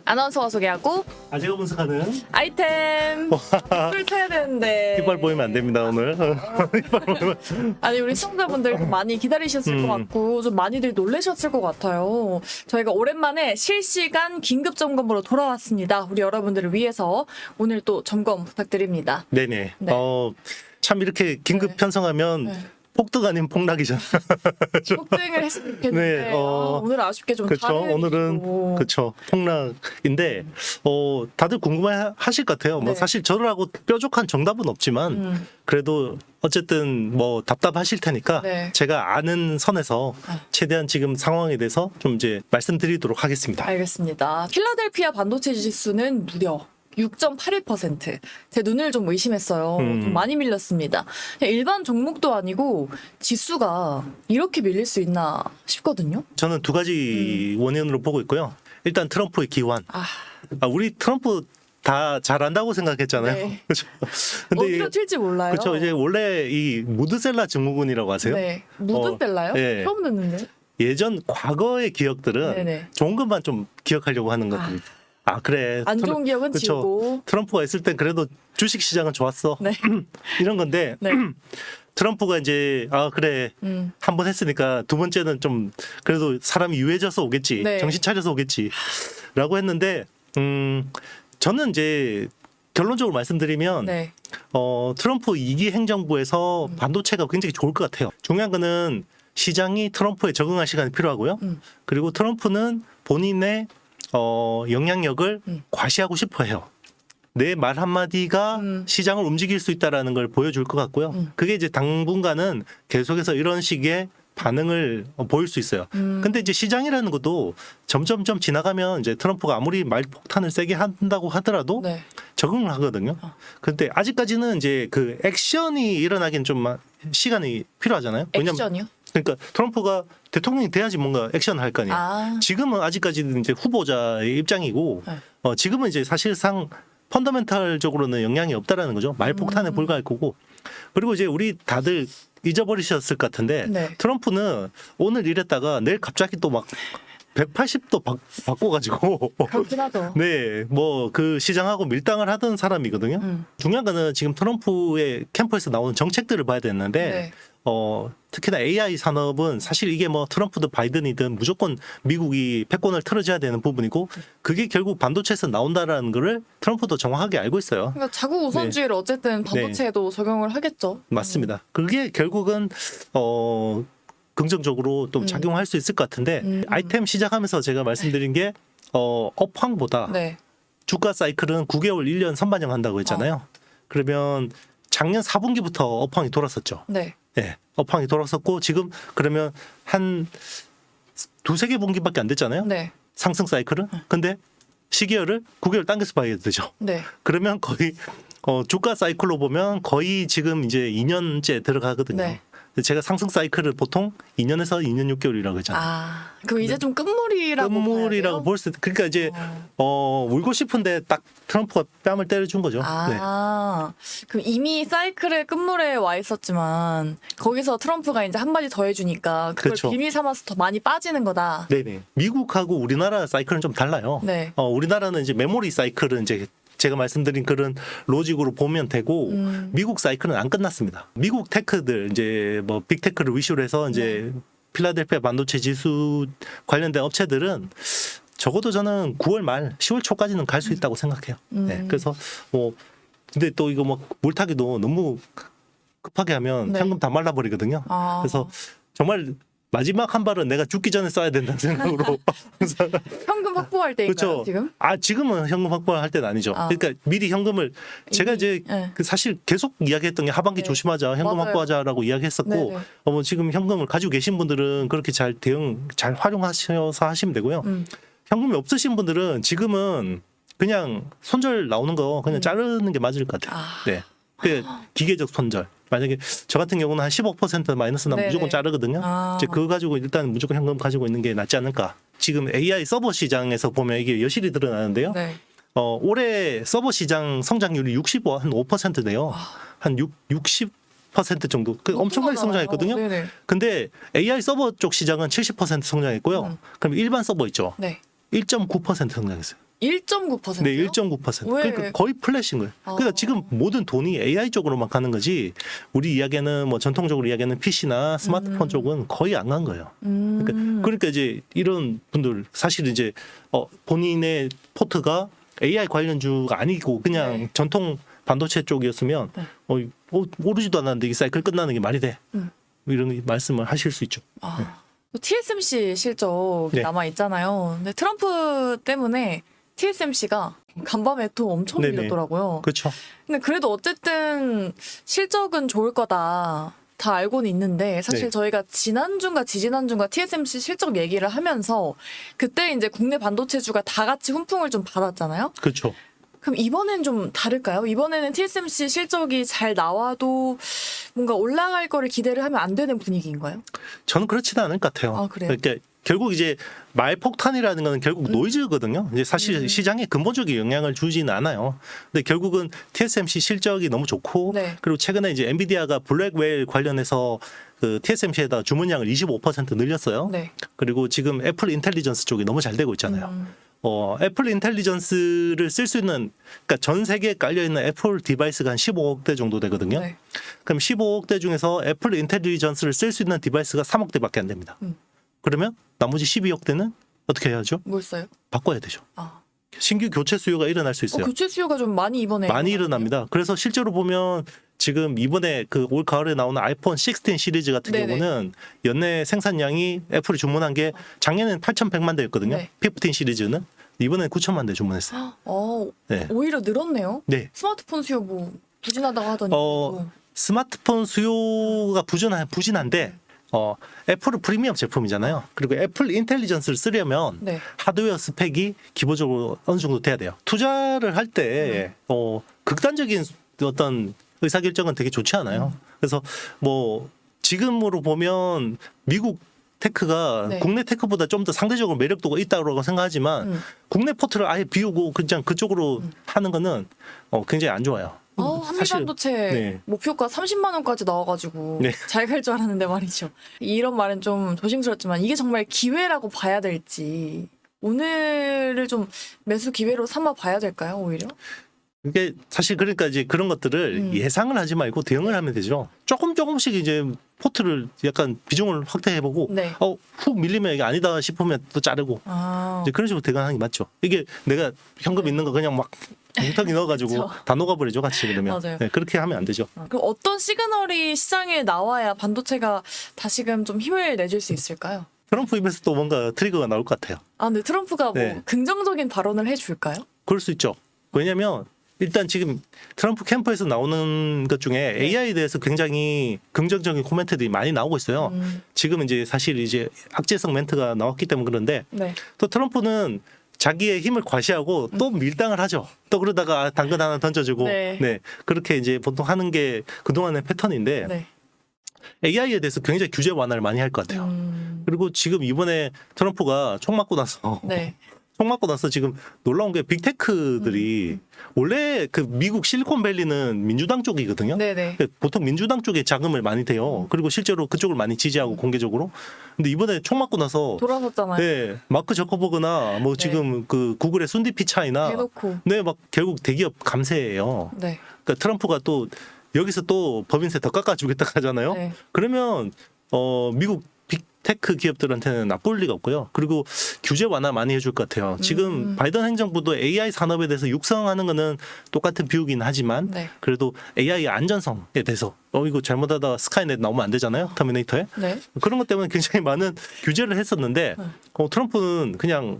아나운서가 소개하고 제가 분석하는 아이템 술 쳐야 되는데 이빨 보이면 안 됩니다 오늘. 이빨 보이면. 아니 우리 시청자분들 많이 기다리셨을 것 같고 좀 많이들 놀라셨을 것 같아요. 저희가 오랜만에 실시간 긴급 점검으로 돌아왔습니다. 우리 여러분들을 위해서 오늘 또 점검 부탁드립니다. 네네. 네. 참 이렇게 긴급 네. 편성하면 네. 폭등 아닌 폭락이잖아. 폭등을 했으면 좋겠는데 네, 오늘 아쉽게 좀 그렇죠. 다른 오늘은 얘기로. 그렇죠. 폭락인데 다들 궁금해하실 것 같아요. 뭐 네. 사실 저라고 뾰족한 정답은 없지만 그래도 어쨌든 뭐 답답하실 테니까 네. 제가 아는 선에서 최대한 지금 상황에 대해서 좀 이제 말씀드리도록 하겠습니다. 알겠습니다. 필라델피아 반도체 지수는 무려 6.81%. 제 눈을 좀 의심했어요. 좀 많이 밀렸습니다. 그냥 일반 종목도 아니고 지수가 이렇게 밀릴 수 있나 싶거든요. 저는 두 가지 원인으로 보고 있고요. 일단 트럼프의 기환. 우리 트럼프 다 잘한다고 생각했잖아요. 네. 그렇죠. 어디로 튈지 몰라요. 그렇죠. 이제 원래 이 무드셀라 증후군이라고 하세요. 네. 무드셀라요? 네. 처음 듣는데. 예전 과거의 기억들은 네네. 좋은 것만 좀 기억하려고 하는 것들. 그래. 안 좋은 기억은 그쵸. 지우고. 트럼프가 있을 땐 그래도 주식 시장은 좋았어. 네. 이런 건데 네. 트럼프가 이제 그래 한 번 했으니까 두 번째는 좀 그래도 사람이 유해져서 오겠지. 네. 정신 차려서 오겠지라고 했는데 저는 이제 결론적으로 말씀드리면 네. 트럼프 2기 행정부에서 반도체가 굉장히 좋을 것 같아요. 중요한 거는 시장이 트럼프에 적응할 시간이 필요하고요. 그리고 트럼프는 본인의 영향력을 과시하고 싶어 해요. 내 말 한마디가 시장을 움직일 수 있다라는 걸 보여줄 것 같고요. 그게 이제 당분간은 계속해서 이런 식의 반응을 보일 수 있어요. 근데 이제 시장이라는 것도 점점점 지나가면 이제 트럼프가 아무리 말폭탄을 세게 한다고 하더라도 네. 적응을 하거든요. 근데 아직까지는 이제 그 액션이 일어나긴 좀 시간이 필요하잖아요. 액션이요? 그러니까 트럼프가 대통령이 돼야지 뭔가 액션을 할 거 아니에요. 지금은 아직까지는 이제 후보자의 입장이고 지금은 이제 사실상 펀더멘탈적으로는 영향이 없다라는 거죠. 말폭탄에 불과할 거고. 그리고 이제 우리 다들 잊어버리셨을 것 같은데 네. 트럼프는 오늘 이랬다가 내일 갑자기 또 막 180도 바꿔가지고 그렇긴 하죠. 네, 뭐 그 시장하고 밀당을 하던 사람이거든요. 중요한 거는 지금 트럼프의 캠프에서 나오는 정책들을 봐야 되는데 네. 특히나 AI 산업은 사실 이게 뭐 트럼프든 바이든이든 무조건 미국이 패권을 틀어줘야 되는 부분이고 그게 결국 반도체에서 나온다라는 거를 트럼프도 정확하게 알고 있어요. 그러니까 자국 우선주의를 어쨌든 반도체에도 적용을 하겠죠. 맞습니다. 그게 결국은 긍정적으로 또 작용할 수 있을 것 같은데 아이템 시작하면서 제가 말씀드린 게 업황보다 네. 주가 사이클은 9개월 1년 선반영한다고 했잖아요. 그러면 작년 4분기부터 업황이 돌았었죠. 네. 네, 업황이 돌았었고 지금 그러면 한 두세 개 분기밖에 안 됐잖아요. 네. 상승 사이클은. 근데 시기열을 9개월 당겨서 봐야 되죠. 네. 그러면 거의 주가 사이클로 보면 거의 지금 이제 2년째 들어가거든요. 네. 제가 상승 사이클을 보통 2년에서 2년 6개월이라고 했잖아요. 그럼 이제 좀 끝물이라고 끝물이라고 볼 수 있. 그러니까 이제 울고 싶은데 딱 트럼프가 뺨을 때려준 거죠. 네. 그럼 이미 사이클의 끝물에 와 있었지만 거기서 트럼프가 이제 한마디 더 해주니까 그걸 그렇죠. 비밀 삼아서 더 많이 빠지는 거다. 네네. 미국하고 우리나라 사이클은 좀 달라요. 네. 우리나라는 이제 메모리 사이클은 이제 제가 말씀드린 그런 로직으로 보면 되고 미국 사이클은 안 끝났습니다. 미국 테크들 이제 뭐 빅테크를 위주로 해서 이제 필라델피아 반도체 지수 관련된 업체들은 적어도 저는 9월 말 10월 초까지는 갈 수 있다고 생각해요. 네. 그래서 뭐 근데 또 이거 뭐 물타기도 너무 급하게 하면 네. 현금 다 말라버리거든요. 그래서 정말 마지막 한 발은 내가 죽기 전에 써야 된다는 생각으로 항상 현금 확보할 때인가요, 그렇죠. 지금? 지금은 현금 확보할 때는 아니죠. 그러니까 미리 현금을 제가 이제 네. 그 사실 계속 이야기했던 게 하반기 네. 조심하자, 현금 맞아요. 확보하자라고 이야기했었고, 네네. 뭐 지금 현금을 가지고 계신 분들은 그렇게 잘 활용하셔서 하시면 되고요. 현금이 없으신 분들은 지금은 그냥 손절 나오는 거 그냥 자르는 게 맞을 것 같아요. 네. 그 기계적 손절. 만약에 저 같은 경우는 한 15% 마이너스 나면 네네. 무조건 자르거든요. 이제 그거 가지고 일단 무조건 현금 가지고 있는 게 낫지 않을까. 지금 AI 서버 시장에서 보면 이게 여실히 드러나는데요. 네. 올해 서버 시장 성장률이 한 5%네요. 한 60% 정도. 엄청나게 성장했거든요. 네네. 근데 AI 서버 쪽 시장은 70% 성장했고요. 그럼 일반 서버 있죠. 네. 1.9% 성장했어요. 1.9%요? 네, 1.9%. 왜? 그러니까 거의 플랫인 거예요. 그러니까 지금 모든 돈이 AI 쪽으로만 가는 거지. 우리 이야기는 뭐 전통적으로 이야기하는 PC나 스마트폰 쪽은 거의 안 간 거예요. 그러니까 이제 이런 분들 사실 이제 본인의 포트가 AI 관련주가 아니고 그냥 네. 전통 반도체 쪽이었으면 네. 오르지도 않았는데 이 사이클 끝나는 게 말이 돼. 이런 말씀을 하실 수 있죠. 또 TSMC 실적 네. 남아 있잖아요. 근데 트럼프 때문에 TSMC가 간밤에 또 엄청 네네. 밀렸더라고요. 그렇죠. 근데 그래도 어쨌든 실적은 좋을 거다. 다 알고는 있는데 사실 네. 저희가 지난주인가 지지난주인가 TSMC 실적 얘기를 하면서 그때 이제 국내 반도체주가 다 같이 훈풍을 좀 받았잖아요. 그렇죠. 그럼 이번엔 좀 다를까요? 이번에는 TSMC 실적이 잘 나와도 뭔가 올라갈 거를 기대를 하면 안 되는 분위기인가요? 저는 그렇지는 않을 것 같아요. 아, 그래요? 그러니까 결국 이제 말폭탄이라는 건 결국 노이즈거든요. 이제 사실 시장에 근본적인 영향을 주지는 않아요. 근데 결국은 TSMC 실적이 너무 좋고 네. 그리고 최근에 이제 엔비디아가 블랙웰 관련해서 그 TSMC에다 주문량을 25% 늘렸어요. 네. 그리고 지금 애플 인텔리전스 쪽이 너무 잘 되고 있잖아요. 애플 인텔리전스를 쓸 수 있는 그러니까 전 세계에 깔려 있는 애플 디바이스가 한 15억 대 정도 되거든요. 네. 그럼 15억 대 중에서 애플 인텔리전스를 쓸 수 있는 디바이스가 3억 대밖에 안 됩니다. 그러면 나머지 12억 대는 어떻게 해야죠? 뭘 써요? 바꿔야 되죠. 아. 신규 교체 수요가 일어날 수 있어요. 교체 수요가 좀 많이 이번에 많이 일어납니다. 그래서 실제로 보면 지금 이번에 그 올 가을에 나오는 아이폰 16 시리즈 같은 네네. 경우는 연내 생산량이 애플이 주문한 게 작년에는 8,100만 대였거든요. 네. 15 시리즈는 이번에 9천만 대 주문했어요. 네. 오히려 늘었네요. 네. 스마트폰 수요 뭐 부진하다고 하더니 스마트폰 수요가 부진한데 애플은 프리미엄 제품이잖아요. 그리고 애플 인텔리전스를 쓰려면 네. 하드웨어 스펙이 기본적으로 어느 정도 돼야 돼요. 투자를 할 때 극단적인 어떤 의사결정은 되게 좋지 않아요. 그래서 뭐 지금으로 보면 미국 테크가 네. 국내 테크보다 좀 더 상대적으로 매력도가 있다고 생각하지만 국내 포트를 아예 비우고 그냥 그쪽으로 하는 거는 굉장히 안 좋아요. 한미반도체 네. 목표가 30만 원까지 나와가지고 네. 잘 갈 줄 알았는데 말이죠. 이런 말은 좀 조심스럽지만 이게 정말 기회라고 봐야 될지 오늘을 좀 매수 기회로 삼아 봐야 될까요? 오히려? 이게 사실 그러니까 이제 그런 것들을 예상을 하지 말고 대응을 하면 되죠. 조금씩 이제 포트를 약간 비중을 확대해보고 네. 훅 밀리면 이게 아니다 싶으면 또 자르고 이제 그런 식으로 대응하는 게 맞죠. 이게 내가 현금 있는 거 그냥 막 뭉텅이 넣어가지고 그쵸. 다 녹아버리죠 같이 그러면. 맞아요. 네, 그렇게 하면 안 되죠. 그럼 어떤 시그널이 시장에 나와야 반도체가 다시금 좀 힘을 내줄 수 있을까요? 트럼프 입에서 또 뭔가 트리거가 나올 것 같아요. 근데 트럼프가 뭐 네. 긍정적인 발언을 해줄까요? 그럴 수 있죠. 왜냐하면 일단 지금 트럼프 캠프에서 나오는 것 중에 AI에 대해서 굉장히 긍정적인 코멘트들이 많이 나오고 있어요. 지금 이제 사실 이제 악재성 멘트가 나왔기 때문에 그런데 네. 또 트럼프는 자기의 힘을 과시하고 또 밀당을 하죠. 또 그러다가 당근 하나 던져주고 네. 그렇게 이제 보통 하는 게 그동안의 패턴인데 네. AI에 대해서 굉장히 규제 완화를 많이 할 것 같아요. 그리고 지금 이번에 트럼프가 총 맞고 나서 네. 총 맞고 나서 지금 놀라운 게 빅테크들이 원래 그 미국 실리콘밸리는 민주당 쪽이거든요. 네네. 보통 민주당 쪽에 자금을 많이 대요. 그리고 실제로 그쪽을 많이 지지하고 공개적으로. 근데 이번에 총 맞고 나서 돌아섰잖아요. 네, 마크 저커버그나 뭐 지금 그 구글의 순디 피차이나 대놓고. 네, 막 결국 대기업 감세예요. 네. 그러니까 트럼프가 또 여기서 또 법인세 더 깎아주겠다 하잖아요. 네. 그러면 미국 빅테크 기업들한테는 나쁠 리가 없고요. 그리고 규제 완화 많이 해줄 것 같아요. 지금 바이든 행정부도 AI 산업에 대해서 육성하는 거는 똑같은 비유긴 하지만 네. 그래도 AI 안전성에 대해서 이거 잘못하다 스카이넷 나오면 안 되잖아요. 터미네이터에. 네. 그런 것 때문에 굉장히 많은 규제를 했었는데 트럼프는 그냥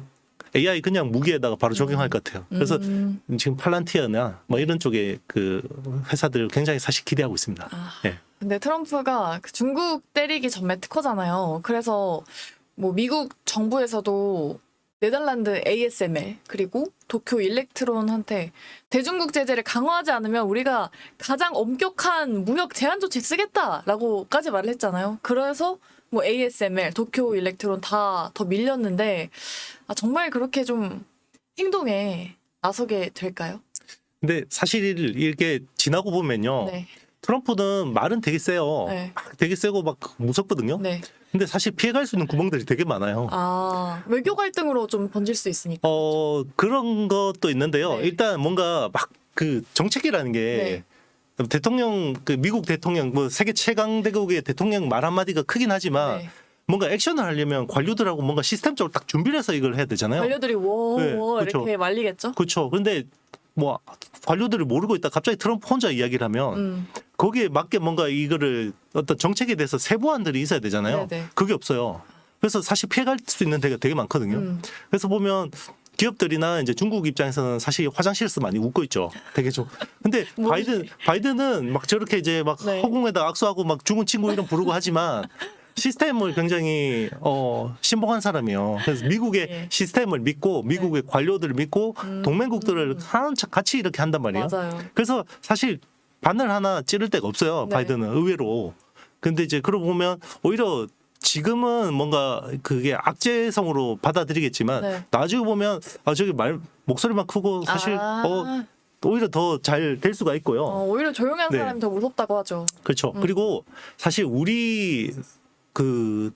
AI 그냥 무기에다가 바로 적용할 것 같아요. 그래서 지금 팔란티어나 뭐 이런 쪽에 그 회사들 굉장히 사실 기대하고 있습니다. 네. 근데 트럼프가 그 중국 때리기 전매 특허잖아요. 그래서 뭐 미국 정부에서도 네덜란드 ASML 그리고 도쿄 일렉트론한테 대중국 제재를 강화하지 않으면 우리가 가장 엄격한 무역 제한 조치 쓰겠다라고까지 말을 했잖아요. 그래서 뭐 ASML, 도쿄 일렉트론 다 더 밀렸는데 정말 그렇게 좀 행동에 나서게 될까요? 근데 사실 이게 지나고 보면요. 네. 트럼프는 말은 되게 세요. 네. 되게 세고 막 무섭거든요. 네. 근데 사실 피해갈 수 있는 구멍들이 되게 많아요. 아, 외교 갈등으로 좀 번질 수 있으니까. 그런 것도 있는데요. 네. 일단 뭔가 막 그 정책이라는 게 대통령 그 미국 대통령 뭐 세계 최강 대국의 대통령 말 한마디가 크긴 하지만 네. 뭔가 액션을 하려면 관료들하고 뭔가 시스템적으로 딱 준비를 해서 이걸 해야 되잖아요. 관료들이 네, 워 그렇죠. 이렇게 말리겠죠. 그렇죠. 근데 뭐 관료들이 모르고 있다 갑자기 트럼프 혼자 이야기를 하면 거기에 맞게 뭔가 이거를 어떤 정책에 대해서 세부안들이 있어야 되잖아요. 네네. 그게 없어요. 그래서 사실 피해갈 수 있는 데가 되게 많거든요. 그래서 보면 기업들이나 이제 중국 입장에서는 사실 화장실에서 많이 웃고 있죠. 되게 좀. 근데 바이든은 막 저렇게 이제 막 네. 허공에다 악수하고 막 죽은 친구 이름 부르고 하지만 시스템을 굉장히 신봉한 사람이에요. 그래서 미국의 예. 시스템을 믿고 미국의 관료들을 믿고 동맹국들을 같이 이렇게 한단 말이에요. 맞아요. 그래서 사실 바늘 하나 찌를 데가 없어요. 네. 바이든은 의외로. 근데 이제 그러고 보면 오히려 지금은 뭔가 그게 악재성으로 받아들이겠지만 네. 나중에 보면 저기 목소리만 크고 사실 오히려 더 잘 될 수가 있고요. 오히려 조용한 네. 사람이 더 무섭다고 하죠. 그렇죠. 그리고 사실 우리 그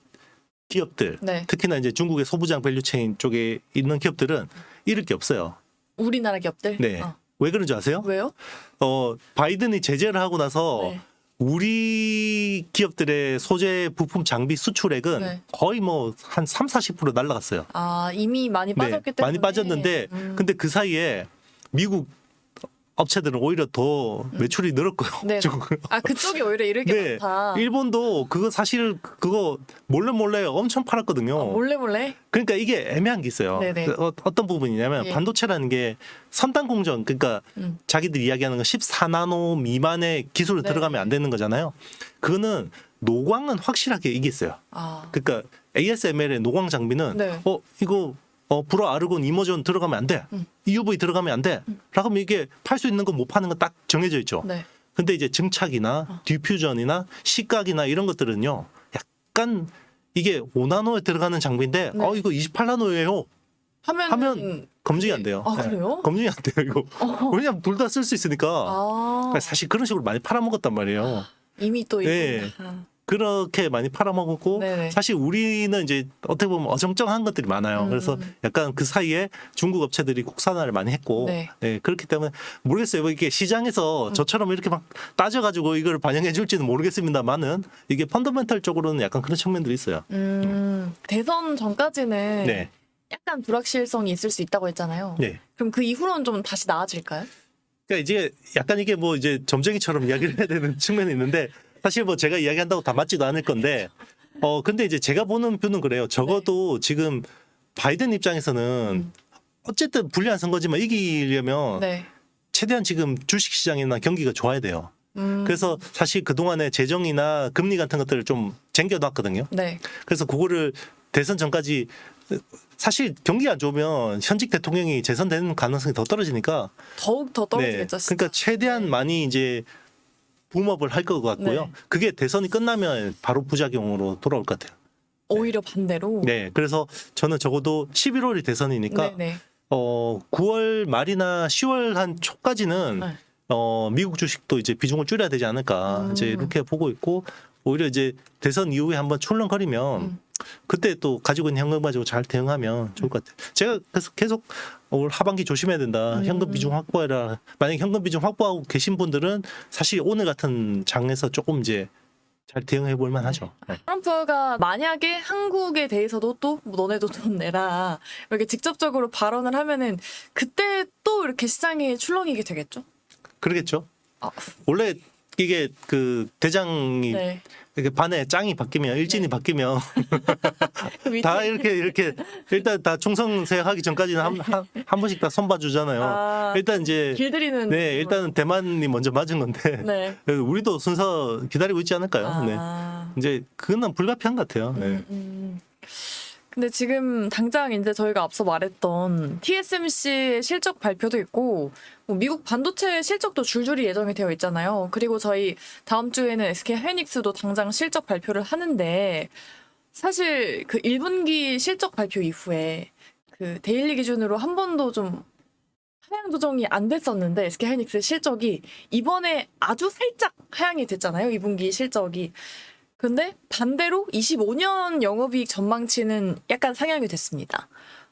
기업들 네. 특히나 이제 중국의 소부장 밸류체인 쪽에 있는 기업들은 잃을 게 없어요. 우리나라 기업들. 네. 왜 그런지 아세요? 왜요? 바이든이 제재를 하고 나서 네. 우리 기업들의 소재 부품 장비 수출액은 네. 거의 뭐 한 30-40% 날라갔어요. 아, 이미 많이 빠졌기 때문에. 많이 빠졌는데 근데 그 사이에 미국 업체들은 오히려 더 매출이 늘었고요. 네. 그쪽이 오히려 잃을 게 네. 많다. 일본도 그거 사실 그거 몰래 엄청 팔았거든요. 몰래? 그러니까 이게 애매한 게 있어요. 네네. 어떤 부분이냐면 예. 반도체라는 게 선단 공정, 그러니까 자기들이 이야기하는 건 14나노 미만의 기술을 네. 들어가면 안 되는 거잖아요. 그거는 노광은 확실하게 이겼어요. 아, 그러니까 ASML의 노광 장비는 네. 이거 불어 아르곤 이머전 들어가면 안 돼. EUV 들어가면 안 돼. 라고 하면 이게 팔 수 있는 거 못 파는 건 딱 정해져 있죠. 네. 근데 이제 증착이나 디퓨전이나 시각이나 이런 것들은요. 약간 이게 5나노에 들어가는 장비인데 네. 이거 28나노예요. 하면 검증이 안 돼요. 아, 네. 그래요? 검증이 안 돼요, 이거. 왜냐면 둘 다 쓸 수 있으니까. 아, 사실 그런 식으로 많이 팔아먹었단 말이에요. 이미 또 네. 있구나. 그렇게 많이 팔아먹었고 네네. 사실 우리는 이제 어떻게 보면 어정쩡한 것들이 많아요. 그래서 약간 그 사이에 중국 업체들이 국산화를 많이 했고 네. 그렇기 때문에 모르겠어요. 이게 시장에서 저처럼 이렇게 막 따져가지고 이걸 반영해 줄지는 모르겠습니다만은 이게 펀더멘털적으로는 약간 그런 측면들이 있어요. 대선 전까지는 네. 약간 불확실성이 있을 수 있다고 했잖아요. 네. 그럼 그 이후로는 좀 다시 나아질까요? 그러니까 이제 약간 이게 뭐 이제 점쟁이처럼 이야기를 해야 되는 측면이 있는데 사실 뭐 제가 이야기한다고 다 맞지도 않을 건데 근데 이제 제가 보는 뷰는 그래요. 적어도 지금 바이든 입장에서는 어쨌든 불리한 선거지만 이기려면 네. 최대한 지금 주식시장이나 경기가 좋아야 돼요. 그래서 사실 그동안에 재정이나 금리 같은 것들을 좀 쟁겨놨거든요. 네. 그래서 그거를 대선 전까지 사실 경기가 안 좋으면 현직 대통령이 재선되는 가능성이 더 떨어지니까 더욱 더 떨어지겠죠. 진짜. 그러니까 최대한 많이 이제 붐업을 할 것 같고요. 네. 그게 대선이 끝나면 바로 부작용으로 돌아올 것 같아요. 오히려 반대로. 네, 그래서 저는 적어도 11월이 대선이니까 네네. 9월 말이나 10월 한 초까지는 네. 미국 주식도 이제 비중을 줄여야 되지 않을까 이제 이렇게 보고 있고 오히려 이제 대선 이후에 한번 출렁거리면 그때 또 가지고 있는 현금 가지고 잘 대응하면 좋을 것 같아요. 제가 그래서 계속 올 하반기 조심해야 된다. 현금 비중 확보해라. 만약 현금 비중 확보하고 계신 분들은 사실 오늘 같은 장에서 조금 이제 잘 대응해 볼 만하죠. 네. 트럼프가 만약에 한국에 대해서도 또뭐 너네도 돈 내라 이렇게 직접적으로 발언을 하면은 그때 또 이렇게 시장이 출렁이게 되겠죠? 그러겠죠. 아, 원래 이게 그 대장이 네. 이렇게 반에 짱이 바뀌면 일진이 바뀌면 그 밑에 다 이렇게 일단 다 총선세하기 전까지는 한 번씩 다 손봐주잖아요. 일단 이제 길들이는 네 일단은 대만이 먼저 맞은 건데 네. 우리도 순서 기다리고 있지 않을까요? 네. 이제 그건 불가피한 것 같아요. 네. 근데 지금 당장 이제 저희가 앞서 말했던 TSMC의 실적 발표도 있고 뭐 미국 반도체 실적도 줄줄이 예정이 되어 있잖아요. 그리고 저희 다음 주에는 SK 하이닉스도 당장 실적 발표를 하는데 사실 그 1분기 실적 발표 이후에 그 데일리 기준으로 한 번도 좀 하향 조정이 안 됐었는데 SK 하이닉스 실적이 이번에 아주 살짝 하향이 됐잖아요. 2분기 실적이. 근데 반대로 25년 영업이익 전망치는 약간 상향이 됐습니다.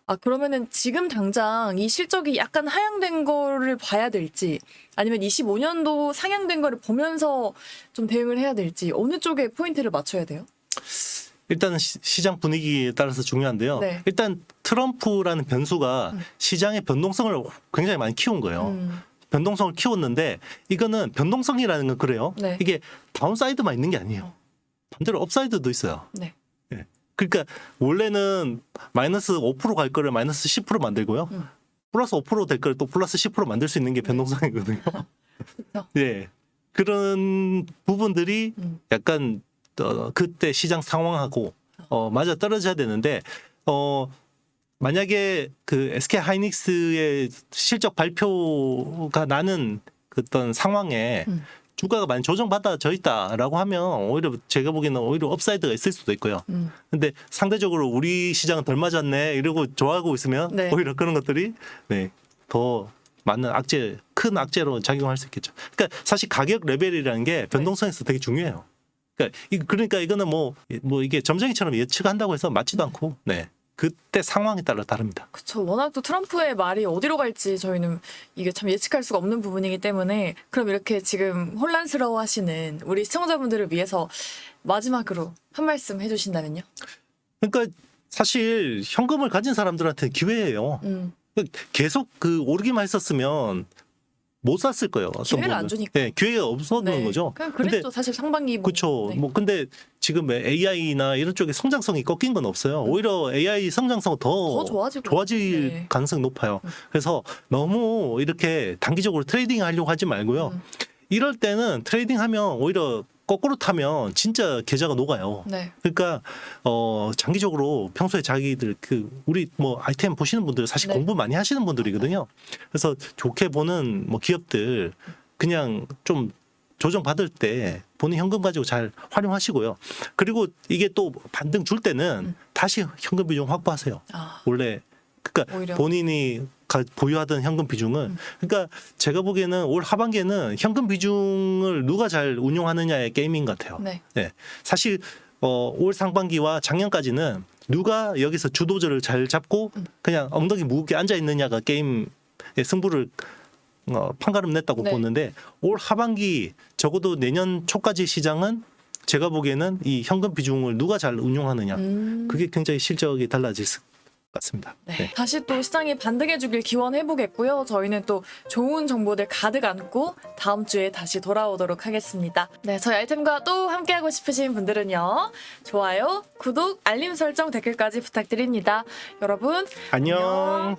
아, 그러면은 지금 당장 이 실적이 약간 하향된 거를 봐야 될지 아니면 25년도 상향된 거를 보면서 좀 대응을 해야 될지 어느 쪽에 포인트를 맞춰야 돼요? 일단은 시장 분위기에 따라서 중요한데요. 네. 일단 트럼프라는 변수가 시장의 변동성을 굉장히 많이 키운 거예요. 변동성을 키웠는데 이거는 변동성이라는 건 그래요. 네. 이게 다운사이드만 있는 게 아니에요. 반대로 업사이드도 있어요. 네. 예. 그러니까 원래는 마이너스 5% 갈 거를 마이너스 10% 만들고요. 플러스 5%될 걸 또 플러스 10% 만들 수 있는 게 변동성이거든요. 그렇죠. 예. 그런 부분들이 약간 그때 시장 상황하고 맞아 떨어져야 되는데 만약에 그 SK 하이닉스의 실적 발표가 나는 어떤 상황에 주가가 많이 조정받아져 있다라고 하면 오히려 제가 보기에는 오히려 업사이드가 있을 수도 있고요. 근데 상대적으로 우리 시장은 덜 맞았네 이러고 좋아하고 있으면 네. 오히려 그런 것들이 네, 더 많은 악재, 큰 악재로 작용할 수 있겠죠. 그러니까 사실 가격 레벨이라는 게 변동성에서 되게 중요해요. 그러니까 이거는 뭐 이게 점쟁이처럼 예측한다고 해서 맞지도 않고, 네. 그때 상황에 따라 다릅니다. 그렇죠. 워낙 또 트럼프의 말이 어디로 갈지 저희는 이게 참 예측할 수가 없는 부분이기 때문에 그럼 이렇게 지금 혼란스러워하시는 우리 시청자분들을 위해서 마지막으로 한 말씀 해주신다면요? 그러니까 사실 현금을 가진 사람들한테 기회예요. 계속 그 오르기만 했었으면 못 샀을 거예요. 어떤 기회를 안 부분은. 주니까. 네, 기회가 없었는 거죠. 그냥 근데 그랬죠. 사실 상반기 그렇죠. 네. 뭐 근데 지금 AI나 이런 쪽에 성장성이 꺾인 건 없어요. 오히려 AI 성장성은 더 좋아지고. 네. 가능성이 높아요. 그래서 너무 이렇게 단기적으로 트레이딩 하려고 하지 말고요. 이럴 때는 트레이딩 하면 오히려 거꾸로 타면 진짜 계좌가 녹아요. 네. 그러니까 장기적으로 평소에 자기들 우리 뭐 아이템 보시는 분들 사실 네. 공부 많이 하시는 분들이거든요. 그래서 좋게 보는 뭐 기업들 그냥 좀 조정 받을 때 본인 현금 가지고 잘 활용하시고요. 그리고 이게 또 반등 줄 때는 다시 현금 비중 확보하세요. 아, 원래 그러니까 오히려. 본인이 보유하던 현금 비중은 그러니까 제가 보기에는 올 하반기에는 현금 비중을 누가 잘 운용하느냐의 게임인 것 같아요. 네. 네. 사실 올 상반기와 작년까지는 누가 여기서 주도주를 잘 잡고 그냥 엉덩이 무겁게 앉아 있느냐가 게임의 승부를 판가름 냈다고 네. 보는데 올 하반기 적어도 내년 초까지 시장은 제가 보기에는 이 현금 비중을 누가 잘 운용하느냐 그게 굉장히 실적이 달라질 것 같습니다. 네. 네. 다시 또 시장이 반등해주길 기원해보겠고요. 저희는 또 좋은 정보들 가득 안고 다음 주에 다시 돌아오도록 하겠습니다. 네, 저희 아이템과 또 함께하고 싶으신 분들은요. 좋아요, 구독, 알림 설정, 댓글까지 부탁드립니다. 여러분 안녕.